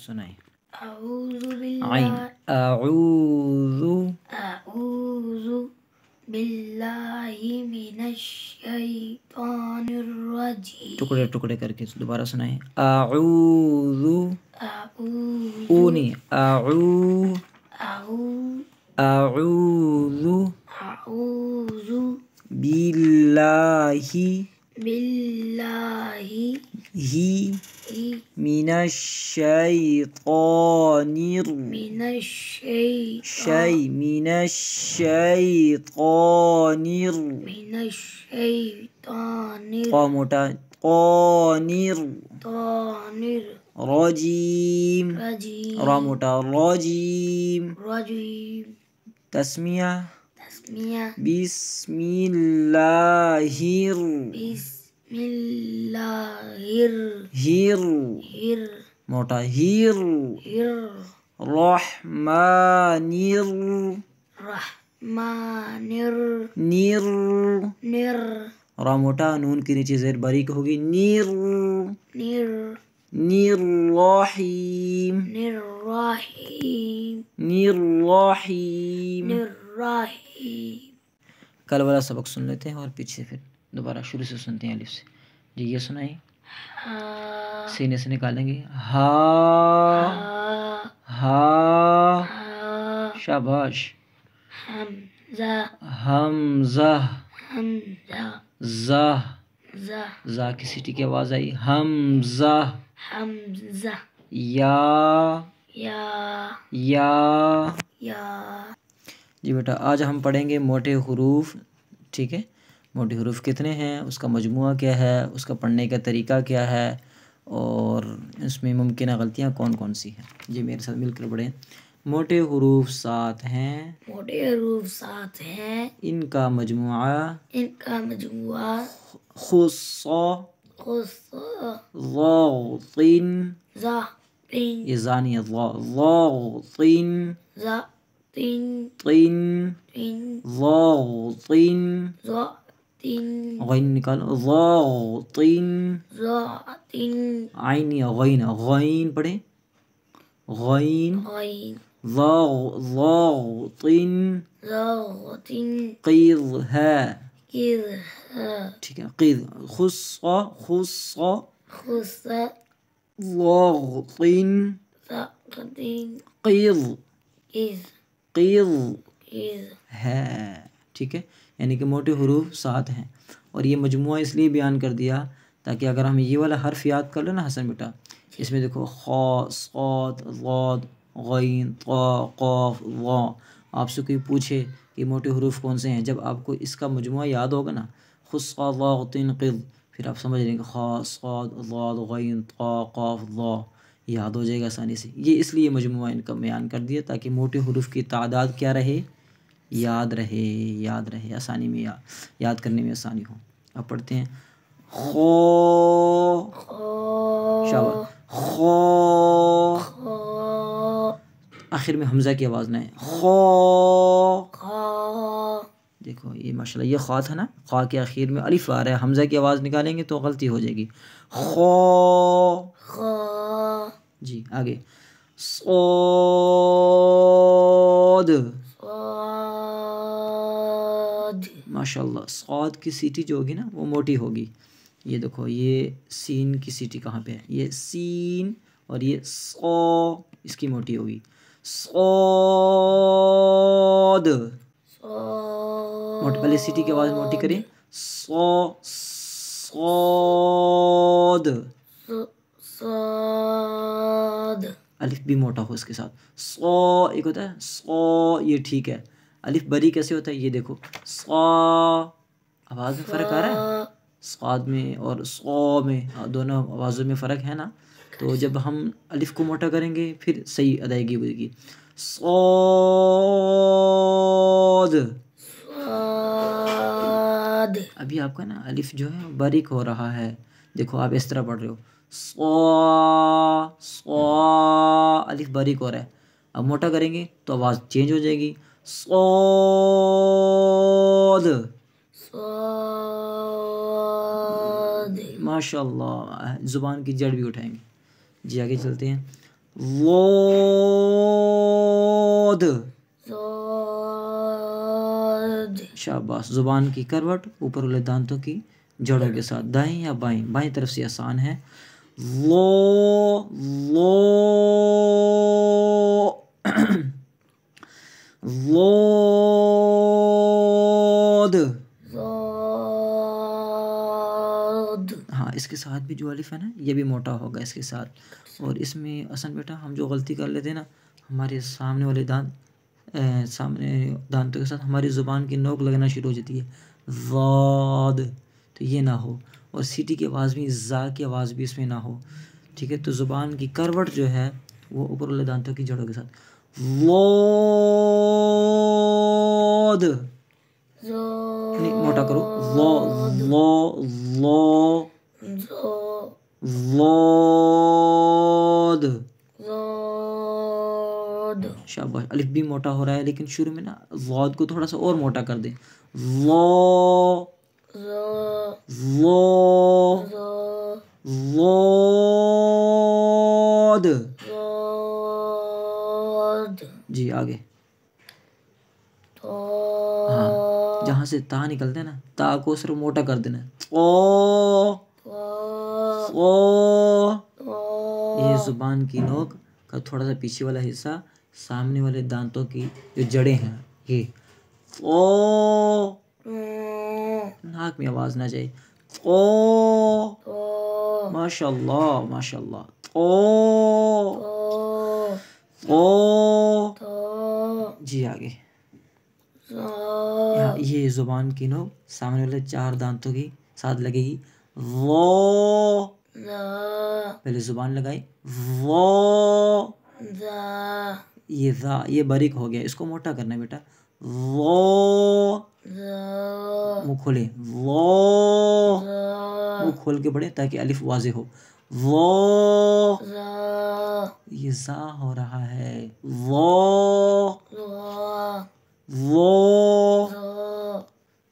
सुनाए। अऊज़ु आइन अऊज़ु अऊज़ु बिल्लाहि मिनश्शैतानिर्रजीम। टुकड़े टुकड़े करके दोबारा सुनाए। अऊज़ु अऊज़ु ऊनी अऊज़ु अऊज़ु बिल्लाहि बिल्लाहि ही मिनश्शैतानिर मिनश्शैतानिर क़ा मोटा क़ानिर रजीम रा मोटा रजीम तस्मिया बिस्मिल्लाहिर हिर मोटा हिर रहमानिर निर रा मोटा नून के नीचे ज़ेर बारीक होगी निर निर्राहीम कल वाला सबक सुन लेते हैं और पीछे फिर दोबारा शुरू से सुनते हैं अलिफ से। जी ये सुनाइए। सीने से निकालेंगे हा शाबाश। हमजा जा की सीटी की आवाज आई हमजा। या जी बेटा आज हम पढ़ेंगे मोटे हुरूफ। ठीक है, मोटे हुरूफ कितने हैं, उसका मजमुआ क्या है, उसका पढ़ने का तरीका क्या है और इसमें मुमकिन गलतियाँ कौन कौन सी हैं। जी मेरे साथ मिलकर पढ़ें। मोटे हुरूफ 7 हैं। इनका मजमुआ खुस्सा ज़ातिन ये ज़ानी है ज़ातिन ज़ातिन गैन निकालो ज़ातिन आइन या गैन गैन पढ़े गैन ज़ातिन क़ीज़ है। ठीक है, क़ीज़ खुस्सा ज़ातिन क़ीज़ है। ठीक है, यानी कि मोटे हुरूफ 7 हैं और ये मजमुआ इसलिए बयान कर दिया ताकि अगर हम ये वाला हर्फ याद कर लें ना हसन बेटा, इसमें देखो खा साद ज़ाद गैन ता क़ाफ ज़ा, आपसे कोई पूछे कि मोटे हुरूफ कौन से हैं, जब आपको इसका मजमुआ याद होगा ना खुस्सा ज़ातिन क़ीज़, फिर आप समझ लेंगे खा साद ज़ाद गैन ता क़ाफ ज़ा, याद हो जाएगा आसानी से। ये इसलिए मजमुआ इनका बयान कर दिया ताकि मोटे हुरूफ की तादाद क्या रहे, याद रहे आसानी में याद करने में आसानी हो। अब पढ़ते हैं खो शाबाश खो, आखिर में हमजा की आवाज़ ना है खो। देखो ये माशाल्लाह ये खा था ना, खा के आखिर में अलिफ आ रहा है, हमजा की आवाज़ निकालेंगे तो गलती हो जाएगी। खो जी आगे सौद माशाल्लाह सौद की सीटी जो होगी ना वो मोटी होगी। ये देखो ये सीन की सीटी कहाँ पे है, ये सीन और ये सौ इसकी मोटी होगी सौद। मोटी पहले सीटी की आवाज़ मोटी करें सौद अलिफ भी मोटा हो इसके साथ सौ एक होता है सौ, ये ठीक है। अलिफ बरी कैसे होता है ये देखो सौ, आवाज़ में फ़र्क आ रहा है स्वाद में और सौ में, दोनों आवाज़ों में फ़र्क है ना। तो जब हम अलिफ को मोटा करेंगे फिर सही अदायगी होगी सौद। अभी आपका ना अलिफ जो है बारीक हो रहा है, देखो आप इस तरह पढ़ रहे हो सौ अलिफ बारीक हो रहा है, अब मोटा करेंगे तो आवाज़ चेंज हो जाएगी सौद। माशाल्लाह ज़ुबान की जड़ भी उठाएंगे। जी आगे चलते हैं ज़ाद। ज़ाद। शाबाश। जुबान की करवट ऊपर वाले दांतों की जड़ों के साथ, दाएं या बाएं, बाएं तरफ से आसान है। लो लो लोद। ज़ाद। हाँ, इसके साथ भी जो अलिफ है ना ये भी मोटा होगा इसके साथ। और इसमें असन बेटा हम जो गलती कर लेते हैं ना, हमारे सामने वाले दांत सामने दांतों के साथ हमारी ज़ुबान की नोक लगना शुरू हो जाती है, ज़ाद, तो ये ना हो। और सीटी की आवाज़ भी, ज़ा की आवाज़ भी इसमें ना हो, ठीक है। तो ज़ुबान की करवट जो है वो ऊपर वाले दांतों की जड़ों के साथ, लोद, नहीं मोटा करो, लो लो लो लोद। शाबाश। अलिफ भी मोटा हो रहा है, लेकिन शुरू में ना वाद को थोड़ा सा और मोटा कर दें, लो लो लोद। जी आगे। हाँ, जहाँ से ता निकलते हैं ना, ता को सिर्फ मोटा कर देना, ओ ये जुबान की नोक का थोड़ा सा पीछे वाला हिस्सा, सामने वाले दांतों की जो जड़ें हैं ये, ओ नाक में आवाज ना जाए, ओ माशाल्लाह माशाल्लाह, ओ जी आगे। ये जुबान की नोक सामने वाले 4 दांतों की साथ लगेगी, वो पहले जुबान लगाई, वो ये ज़ा, ये बारीक हो गया, इसको मोटा करना है बेटा, वो मुँह खोले, वो मुँह खोल के पढ़े ताकि अलिफ वाज़े हो, वो ये ज़ा हो रहा है, वो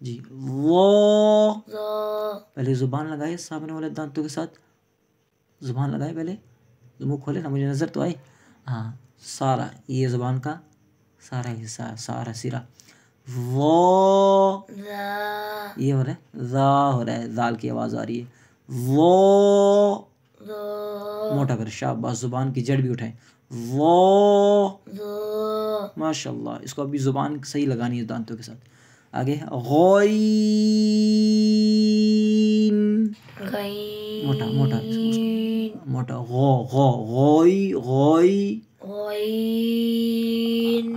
जी, वो पहले जुबान लगाए सामने वाले दांतों के साथ, जुबान लगाए पहले, मुँह खोले ना, मुझे नज़र तो आई, हाँ, सारा ये जुबान का सारा हिस्सा, सारा सिरा, वो ये हो रहा है, ज़ा हो रहा है, ज़ाल की आवाज़ आ रही है, वो मोटा कर, शाबाश, जुबान की जड़ भी उठाए, वो माशाल्लाह। इसको अभी जुबान सही लगानी है दांतों के साथ। आगे गॉइन, मोटा मोटा मोटा, गो गो गोई गोई,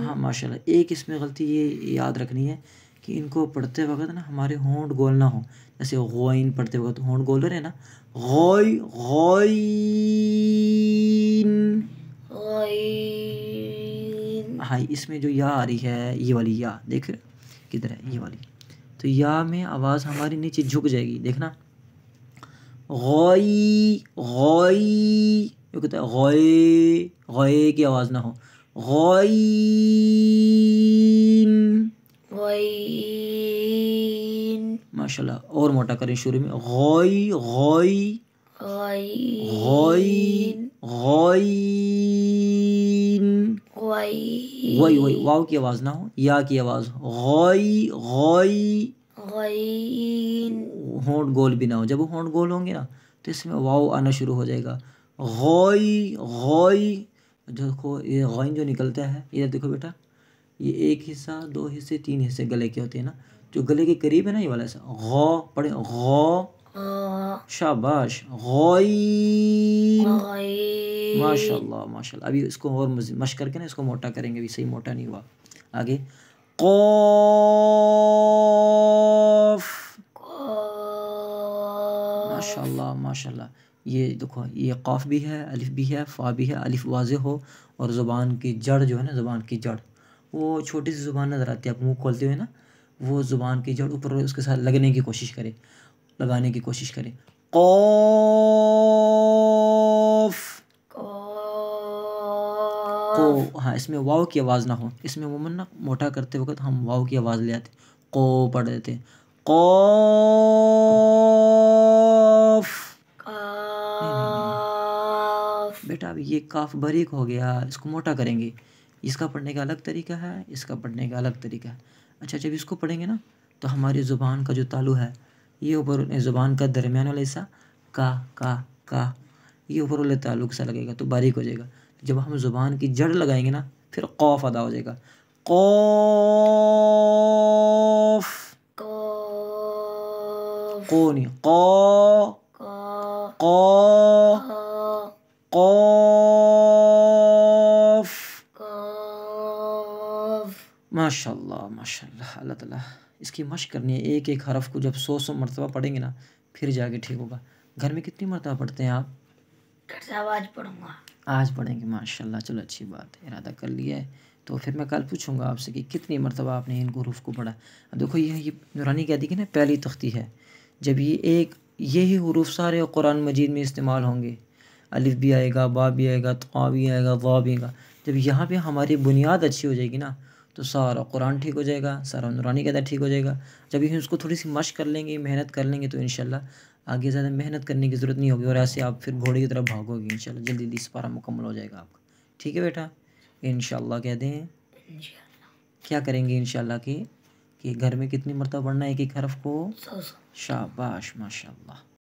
हाँ माशाल्लाह। एक इसमें गलती ये याद रखनी है कि इनको पढ़ते वक्त ना हमारे होंठ गोल ना हो, जैसे गोइन पढ़ते वक्त होंठ गोल रहे ना, गोई गोइन, हाँ, इसमें जो या आ रही है, ये वाली या देख किधर है, ये वाली, तो या में आवाज़ हमारी नीचे झुक जाएगी, देखना, गोई गोई, ये कहता है गोए, गोए की आवाज़ ना हो, गोइन माशाल्लाह। और मोटा करें शुरू में, गोई गोई गोइन गोइन, वही वही वाव की आवाज़ ना हो, या की आवाज़, गोई गोई, होंठ गोल भी ना हो, जब वो होंठ गोल होंगे ना तो इसमें वाव आना शुरू हो जाएगा, गोई गोई। देखो ये गोइन जो निकलता है, इधर देखो बेटा, ये एक हिस्सा, 2 हिस्से, 3 हिस्से गले के होते हैं ना, जो गले के करीब है ना ये वाला ऐसा, गौ पढ़े, गौ, शाबाश, गोइन, माशाल्लाह माशाल्लाह। अभी इसको और मश्क करके ना इसको मोटा करेंगे, अभी सही मोटा नहीं हुआ। आगे कौफ, माशाल्लाह माशाल्लाह। ये देखो, ये कौफ भी है, अलिफ भी है, फ़ा भी है, अलिफ वाज़े हो, और ज़ुबान की जड़ जो है ना, ज़ुबान की जड़, वो छोटी सी ज़ुबान नज़र आती है आप मुँह खोलते हुए ना, वो ज़ुबान की जड़ ऊपर उसके साथ लगने की कोशिश करें, लगाने की कोशिश करें, कौफ, को, हाँ, इसमें वाव की आवाज़ ना हो, इसमें वमन ना मोटा करते वक्त हम वाव की आवाज़ ले आते, को पढ़ देते हैं, कौफ, बेटा अब ये काफ बारीक हो गया, इसको मोटा करेंगे। इसका पढ़ने का अलग तरीका है, इसका पढ़ने का अलग तरीका है। अच्छा, जब इसको पढ़ेंगे ना तो हमारी ज़ुबान का जो तालु है, ये ऊपर ज़ुबान का दरमियान वाला हिस्सा का ये ऊपर वाले ताल्लुक सा लगेगा तो बारीक हो जाएगा। जब हम ज़ुबान की जड़ लगाएंगे ना फिर कौफ अदा हो जाएगा। कौफ, कौफ, को नहीं, कौ, का, कौ, का, कौफ। कौफ। माशाल्लाह माशाल्लाह। अल्लाह ताला इसकी मशक करनी है। एक एक हरफ को जब 100 मरतबा पढ़ेंगे ना फिर जाके ठीक होगा। घर में कितनी मरतबा पढ़ते हैं आप? आज पढ़ूंगा। आज पढ़ेंगे, माशाल्लाह। चलो अच्छी बात है, इरादा कर लिया है। तो फिर मैं कल पूछूंगा आपसे कि कितनी मरतबा आपने इन हुरूफ को पढ़ा। अब देखो ये नूरानी कहती है कि ना पहली तख्ती है। जब यही हुरूफ सारे कुरान मजीद में इस्तेमाल होंगे, अलिफ भी आएगा, बा भी आएगा, ता भी आएगा, वा भी आएगा। जब यहाँ पे हमारी बुनियाद अच्छी हो जाएगी ना तो सारा कुरान ठीक हो जाएगा, सारा नूरानी कहता ठीक हो जाएगा। जब हम उसको थोड़ी सी मशक कर लेंगे, मेहनत कर लेंगे तो इंशाल्लाह आगे ज़्यादा मेहनत करने की ज़रूरत नहीं होगी और ऐसे आप फिर घोड़े की तरफ भागोगे। इंशाल्लाह जल्दी जल्दी से पारा मुकम्मल हो जाएगा आपका। ठीक है बेटा, इंशाल्लाह कहते हैं। क्या करेंगे इंशाल्लाह कि घर में कितनी मरतबा पढ़ना है एक एक हरफ को? 100। शाबाश माशाल्लाह।